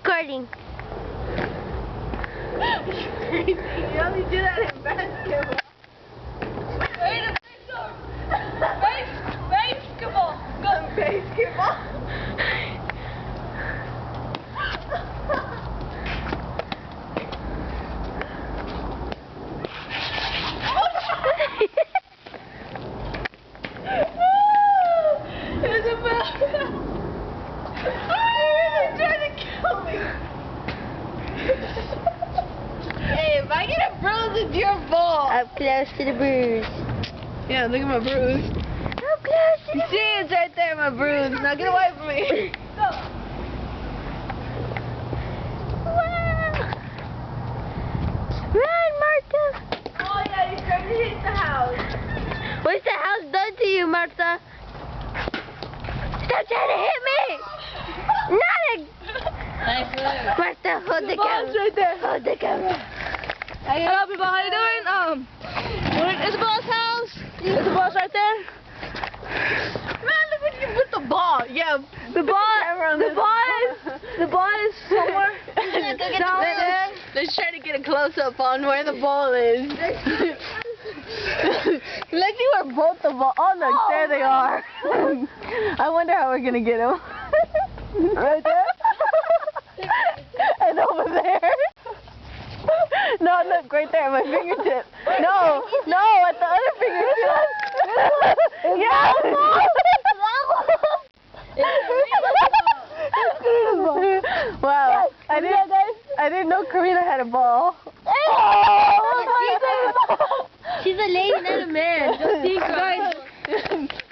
recording. Crazy. You only do that in basketball. Wait a minute. Basketball. Go. Basketball. Hey, if I get a bruise, it's your fault. Up close to the bruise. Yeah, look at my bruise. Up close to You the see it's right there, my bruise. Now get away from me. Go. Wow. Run, Martha. Oh, yeah, you're trying to hit the house. What's the house done to you, Martha? Stop trying to hit me! Not a... Nice move. Martha, hold the ball's camera. right there. Hold the camera. Hello, people. How you doing? We're at Isabel's house. Isabel's right there. Man, look what you put the ball. Yeah, the ball is somewhere. Down there. Let's try to get a close up on where the ball is. Let's see where both the ball. Oh look, there they are. I wonder how we're gonna get them. Right there. And over there. No, look, right there, my fingertip. No, at the other fingertip. Yeah. Wow, I didn't know Karina had a ball. She's a lady, not a man.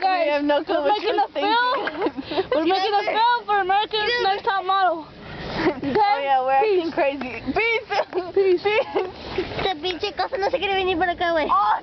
Guys, we have no clue what you're thinking. We're making a film for America's Next Top Model. Oh yeah, we're acting crazy. Peace. Esta pinche cosa no se quiere venir por acá, güey. Oh.